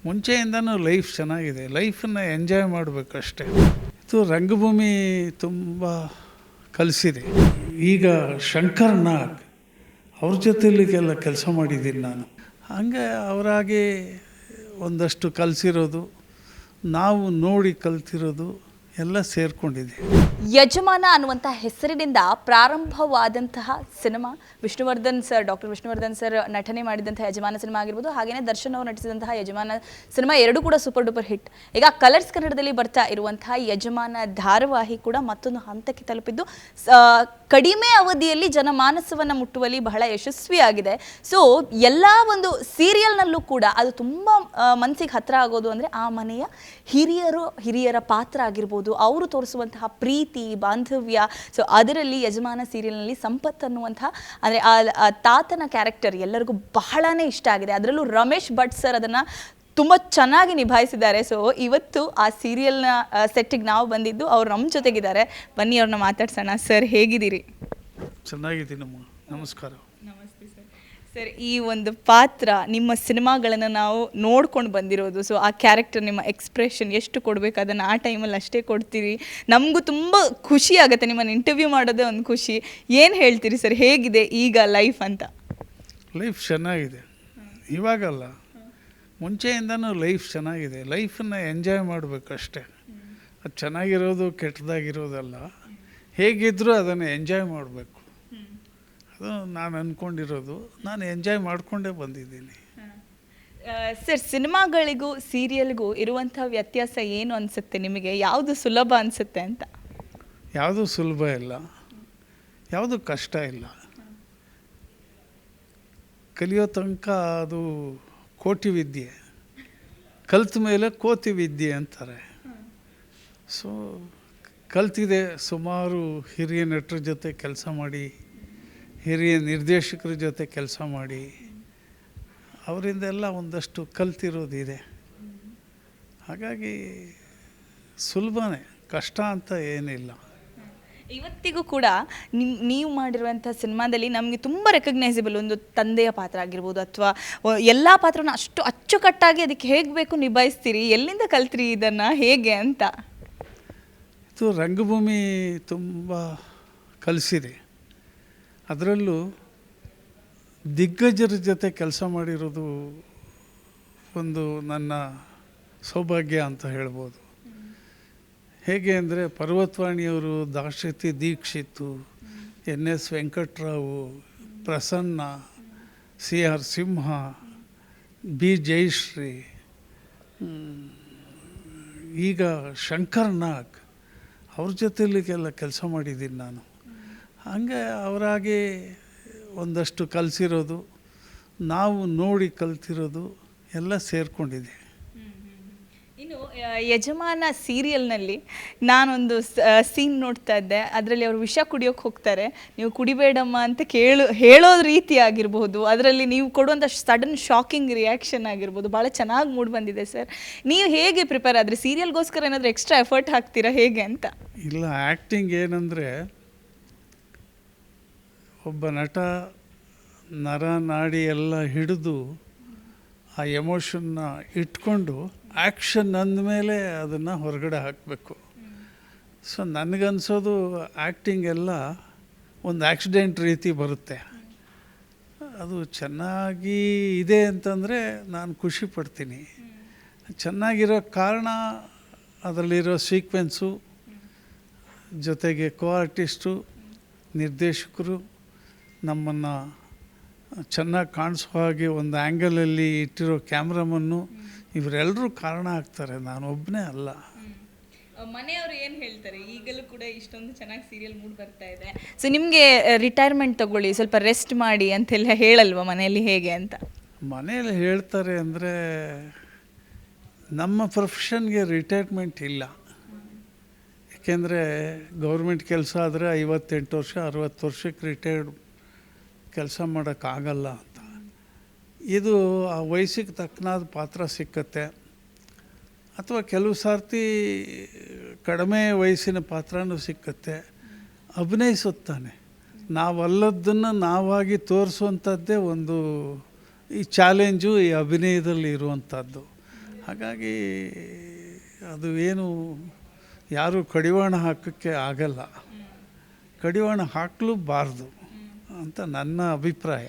ಮುಂಚೆಯಿಂದನೂ life ಚೆನ್ನಾಗಿದೆ, ಲೈಫನ್ನು enjoy ಮಾಡಬೇಕಷ್ಟೆ. ಇದು ರಂಗಭೂಮಿ ತುಂಬ ಕಲಿಸಿದೆ. ಈಗ ಶಂಕರ್ ನಾಗ್ ಅವ್ರ ಜೊತೆಲಿಗೆಲ್ಲ ಕೆಲಸ ಮಾಡಿದ್ದೀನಿ ನಾನು. ಹಂಗೆ ಅವರಾಗೆ ಒಂದಷ್ಟು ಕಲಿಸಿರೋದು, ನಾವು ನೋಡಿ ಕಲ್ತಿರೋದು ಎಲ್ಲ ಸೇರಿಕೊಂಡಿದೆ. ಯಜಮಾನ ಅನ್ನುವಂಥ ಹೆಸರಿನಿಂದ ಪ್ರಾರಂಭವಾದಂತಹ cinema Vishnuvardhan sir, doctor Vishnuvardhan sir ನಟನೆ ಮಾಡಿದಂತಹ ಯಜಮಾನ ಸಿನಿಮಾ ಆಗಿರ್ಬೋದು, ಹಾಗೆಯೇ ದರ್ಶನ್ ಅವರು ನಟಿಸಿದಂತಹ ಯಜಮಾನ ಸಿನಿಮಾ ಎರಡೂ ಕೂಡ ಸೂಪರ್ ಡೂಪರ್ ಹಿಟ್. ಈಗ ಕಲರ್ಸ್ ಕನ್ನಡದಲ್ಲಿ ಬರ್ತಾ ಇರುವಂತಹ ಯಜಮಾನ ಧಾರಾವಾಹಿ ಕೂಡ ಮತ್ತೊಂದು ಹಂತಕ್ಕೆ ತಲುಪಿದ್ದು ಕಡಿಮೆ ಅವಧಿಯಲ್ಲಿ ಜನಮಾನಸವನ್ನು ಮುಟ್ಟುವಲ್ಲಿ ಬಹಳ ಯಶಸ್ವಿಯಾಗಿದೆ. ಸೊ ಎಲ್ಲ ಒಂದು ಸೀರಿಯಲ್ನಲ್ಲೂ ಕೂಡ ಅದು ತುಂಬ ಮನಸ್ಸಿಗೆ ಹತ್ತಿರ ಆಗೋದು ಅಂದರೆ ಆ ಮನೆಯ ಹಿರಿಯರ ಪಾತ್ರ ಆಗಿರ್ಬೋದು, ಅವರು ತೋರಿಸುವಂತಹ ಪ್ರೀತಿ ಬಾಂಧವ್ಯ. ಸೊ ಅದರಲ್ಲಿ ಯಜಮಾನ ಸೀರಿಯಲ್ನಲ್ಲಿ ಸಂಪತ್ ಅನ್ನುವಂತಹ ಅಂದರೆ ಆ ತಾತನ ಕ್ಯಾರೆಕ್ಟರ್ ಎಲ್ಲರಿಗೂ ಬಹಳನೇ ಇಷ್ಟ ಆಗಿದೆ. ಅದರಲ್ಲೂ ರಮೇಶ್ ಭಟ್ ಸರ್ ಅದನ್ನು ತುಂಬ ಚೆನ್ನಾಗಿ ನಿಭಾಯಿಸಿದ್ದಾರೆ. ಸೊ ಇವತ್ತು ಆ ಸೀರಿಯಲ್ನ ಸೆಟ್ಟಿಗೆ ನಾವು ಬಂದಿದ್ದು, ಅವ್ರು ನಮ್ಮ ಜೊತೆಗಿದ್ದಾರೆ. ಬನ್ನಿ ಅವ್ರನ್ನ ಮಾತಾಡ್ಸೋಣ. ಸರ್ ಹೇಗಿದ್ದೀರಿ? ಚೆನ್ನಾಗಿದ್ದೀನಮ್ಮ, ನಮಸ್ಕಾರ. ನಮಸ್ತೆ ಸರ್. ಸರ್, ಈ ಒಂದು ಪಾತ್ರ ನಿಮ್ಮ ಸಿನಿಮಾಗಳನ್ನು ನಾವು ನೋಡ್ಕೊಂಡು ಬಂದಿರೋದು. ಸೊ ಆ ಕ್ಯಾರೆಕ್ಟರ್, ನಿಮ್ಮ ಎಕ್ಸ್ಪ್ರೆಷನ್ ಎಷ್ಟು ಕೊಡಬೇಕು ಅದನ್ನು ಆ ಟೈಮಲ್ಲಿ ಅಷ್ಟೇ ಕೊಡ್ತೀರಿ. ನಮಗೂ ತುಂಬ ಖುಷಿ ಆಗುತ್ತೆ ನಿಮ್ಮನ್ನು ಇಂಟರ್ವ್ಯೂ ಮಾಡೋದೇ ಒಂದು ಖುಷಿ. ಏನು ಹೇಳ್ತೀರಿ ಸರ್, ಹೇಗಿದೆ ಈಗ ಲೈಫ್ ಅಂತ? ಲೈಫ್ ಚೆನ್ನಾಗಿದೆ, ಇವಾಗಲ್ಲ ಮುಂಚೆಯಿಂದನೂ ಲೈಫ್ ಚೆನ್ನಾಗಿದೆ. ಲೈಫನ್ನು ಎಂಜಾಯ್ ಮಾಡಬೇಕಷ್ಟೆ. ಅದು ಚೆನ್ನಾಗಿರೋದು ಕೆಟ್ಟದಾಗಿರೋದಲ್ಲ, ಹೇಗಿದ್ದರೂ ಅದನ್ನು ಎಂಜಾಯ್ ಮಾಡಬೇಕು. ಅದು ನಾನು ಅಂದ್ಕೊಂಡಿರೋದು, ನಾನು ಎಂಜಾಯ್ ಮಾಡಿಕೊಂಡೇ ಬಂದಿದ್ದೀನಿ. ಸರ್, ಸಿನಿಮಾಗಳಿಗೂ ಸೀರಿಯಲ್ಗೂ ಇರುವಂಥ ವ್ಯತ್ಯಾಸ ಏನು ಅನಿಸುತ್ತೆ ನಿಮಗೆ? ಯಾವುದು ಸುಲಭ ಅನಿಸುತ್ತೆ ಅಂತ? ಯಾವುದೂ ಸುಲಭ ಇಲ್ಲ, ಯಾವುದೂ ಕಷ್ಟ ಇಲ್ಲ. ಕಲಿಯೋ ತನಕ ಅದು ಕೋಟಿ ವಿದ್ಯೆ, ಕಲ್ತ ಮೇಲೆ ಕೋತಿ ವಿದ್ಯೆ ಅಂತಾರೆ. ಸೊ ಕಲ್ತಿದೆ. ಸುಮಾರು ಹಿರಿಯ ನಟರ ಜೊತೆ ಕೆಲಸ ಮಾಡಿ, ಹಿರಿಯ ನಿರ್ದೇಶಕರ ಜೊತೆ ಕೆಲಸ ಮಾಡಿ, ಅವರಿಂದೆಲ್ಲ ಒಂದಷ್ಟು ಕಲ್ತಿರೋದಿದೆ. ಹಾಗಾಗಿ ಸುಲಭನೇ, ಕಷ್ಟ ಅಂತ ಏನಿಲ್ಲ. ಇವತ್ತಿಗೂ ಕೂಡ ನೀವು ಮಾಡಿರುವಂಥ ಸಿನಿಮಾದಲ್ಲಿ ನಮಗೆ ತುಂಬ ರೆಕಗ್ನೈಸಬಲ್ ಒಂದು ತಂದೆಯ ಪಾತ್ರ ಆಗಿರ್ಬೋದು, ಅಥವಾ ಎಲ್ಲ ಪಾತ್ರನ ಅಷ್ಟು ಅಚ್ಚುಕಟ್ಟಾಗಿ ಅದಕ್ಕೆ ಹೇಗೆ ಬೇಕು ನಿಭಾಯಿಸ್ತೀರಿ? ಎಲ್ಲಿಂದ ಕಲ್ತ್ರಿ ಇದನ್ನು, ಹೇಗೆ ಅಂತ? ಇದು ರಂಗಭೂಮಿ ತುಂಬ ಕಲಿಸಿದೆ. ಅದರಲ್ಲೂ ದಿಗ್ಗಜರ ಜೊತೆ ಕೆಲಸ ಮಾಡಿರೋದು ಒಂದು ನನ್ನ ಸೌಭಾಗ್ಯ ಅಂತ ಹೇಳ್ಬೋದು. ಹೇಗೆ ಅಂದರೆ ಪರ್ವತವಾಣಿಯವರು, ದಾಶರಥಿ ದೀಕ್ಷಿತ್, ಎನ್.ಎಸ್. ವೆಂಕಟರಾವು, ಪ್ರಸನ್ನ, ಸಿ.ಆರ್. ಸಿಂಹ, ಬಿ. ಜಯಶ್ರೀ, ಈಗ ಶಂಕರ್ ನಾಗ್ ಅವ್ರ ಜೊತೆಲಿಗೆಲ್ಲ ಕೆಲಸ ಮಾಡಿದ್ದೀನಿ ನಾನು. ಹಂಗೆ ಅವರಾಗೆ ಒಂದಷ್ಟು ಕಲಿಸಿರೋದು, ನಾವು ನೋಡಿ ಕಲ್ತಿರೋದು ಎಲ್ಲ ಸೇರಿಕೊಂಡಿದೆ. ಇನ್ನು ಯಜಮಾನ ಸೀರಿಯಲ್ನಲ್ಲಿ ನಾನೊಂದು ಸೀನ್ ನೋಡ್ತಾ ಇದ್ದೆ. ಅದರಲ್ಲಿ ಅವರು ವಿಷ ಕುಡಿಯೋಕ್ಕೆ ಹೋಗ್ತಾರೆ, ನೀವು ಕುಡಿಬೇಡಮ್ಮ ಅಂತ ಹೇಳೋದು ರೀತಿ ಆಗಿರ್ಬೋದು, ಅದರಲ್ಲಿ ನೀವು ಕೊಡುವಂಥ ಸಡನ್ ಶಾಕಿಂಗ್ ರಿಯಾಕ್ಷನ್ ಆಗಿರ್ಬೋದು, ಭಾಳ ಚೆನ್ನಾಗಿ ಮೂಡ್ ಬಂದಿದೆ ಸರ್. ನೀವು ಹೇಗೆ ಪ್ರಿಪೇರ್ ಆದರೆ ಸೀರಿಯಲ್ಗೋಸ್ಕರ ಏನಾದರೂ ಎಕ್ಸ್ಟ್ರಾ ಎಫರ್ಟ್ ಹಾಕ್ತೀರಾ ಹೇಗೆ ಅಂತ? ಇಲ್ಲ, ಆ್ಯಕ್ಟಿಂಗ್ ಏನಂದರೆ ಒಬ್ಬ ನಟ ನರ ನಾಡಿ ಎಲ್ಲ ಹಿಡಿದು ಆ ಎಮೋಷನ್ನ ಇಟ್ಕೊಂಡು ಆ್ಯಕ್ಷನ್ ಅಂದಮೇಲೆ ಅದನ್ನು ಹೊರಗಡೆ ಹಾಕಬೇಕು. ಸೊ ನನಗನ್ಸೋದು ಆ್ಯಕ್ಟಿಂಗ್ ಎಲ್ಲ ಒಂದು ಆಕ್ಸಿಡೆಂಟ್ ರೀತಿ ಬರುತ್ತೆ. ಅದು ಚೆನ್ನಾಗಿ ಇದೆ ಅಂತಂದರೆ ನಾನು ಖುಷಿ ಪಡ್ತೀನಿ. ಚೆನ್ನಾಗಿರೋ ಕಾರಣ ಅದರಲ್ಲಿರೋ ಸೀಕ್ವೆನ್ಸು, ಜೊತೆಗೆ ಕೋ ಆರ್ಟಿಸ್ಟು, ನಿರ್ದೇಶಕರು ನಮ್ಮನ್ನು ಚೆನ್ನಾಗಿ ಕಾಣಿಸೋ ಹಾಗೆ ಒಂದು ಆ್ಯಂಗಲಲ್ಲಿ ಇಟ್ಟಿರೋ ಕ್ಯಾಮ್ರಾಮನ್ನು, ಇವರೆಲ್ಲರೂ ಕಾರಣ ಆಗ್ತಾರೆ, ನಾನು ಒಬ್ಬನೇ ಅಲ್ಲ. ಮನೆಯವರು ಏನು ಹೇಳ್ತಾರೆ? ಈಗಲೂ ಕೂಡ ಇಷ್ಟೊಂದು ಚೆನ್ನಾಗಿ ಸೀರಿಯಲ್ ಮೂಡ್ ಬರ್ತಾ ಇದೆ. ಸೊ ನಿಮಗೆ ರಿಟೈರ್ಮೆಂಟ್ ತಗೊಳ್ಳಿ, ಸ್ವಲ್ಪ ರೆಸ್ಟ್ ಮಾಡಿ ಅಂತೆಲ್ಲ ಹೇಳಲ್ವ ಮನೆಯಲ್ಲಿ, ಹೇಗೆ ಅಂತ? ಮನೆಯಲ್ಲಿ ಹೇಳ್ತಾರೆ ಅಂದರೆ ನಮ್ಮ ಪ್ರೊಫೆಷನ್ಗೆ ರಿಟೈರ್ಮೆಂಟ್ ಇಲ್ಲ. ಏಕೆಂದರೆ ಗೌರ್ಮೆಂಟ್ ಕೆಲಸ ಆದರೆ 58 ವರ್ಷ 60 ವರ್ಷಕ್ಕೆ ರಿಟೈರ್ಡ್ ಕೆಲಸ ಮಾಡೋಕ್ಕಾಗಲ್ಲ ಅಂತ. ಇದು ಆ ವಯಸ್ಸಿಗೆ ತಕ್ಕನಾದ ಪಾತ್ರ ಸಿಕ್ಕತ್ತೆ, ಅಥವಾ ಕೆಲವು ಸಾರ್ತಿ ಕಡಿಮೆ ವಯಸ್ಸಿನ ಪಾತ್ರನೂ ಸಿಕ್ಕತ್ತೆ. ಅಭಿನಯಿಸುತ್ತಾನೆ, ನಾವಲ್ಲದನ್ನು ನಾವಾಗಿ ತೋರಿಸುವಂಥದ್ದೇ ಒಂದು ಈ ಚಾಲೆಂಜು ಈ ಅಭಿನಯದಲ್ಲಿ ಇರುವಂಥದ್ದು. ಹಾಗಾಗಿ ಅದು ಏನು ಯಾರು ಕಡಿವಾಣ ಹಾಕೋಕ್ಕೆ ಆಗಲ್ಲ, ಕಡಿವಾಣ ಹಾಕಲೂಬಾರ್ದು ಅಂತ ನನ್ನ ಅಭಿಪ್ರಾಯ.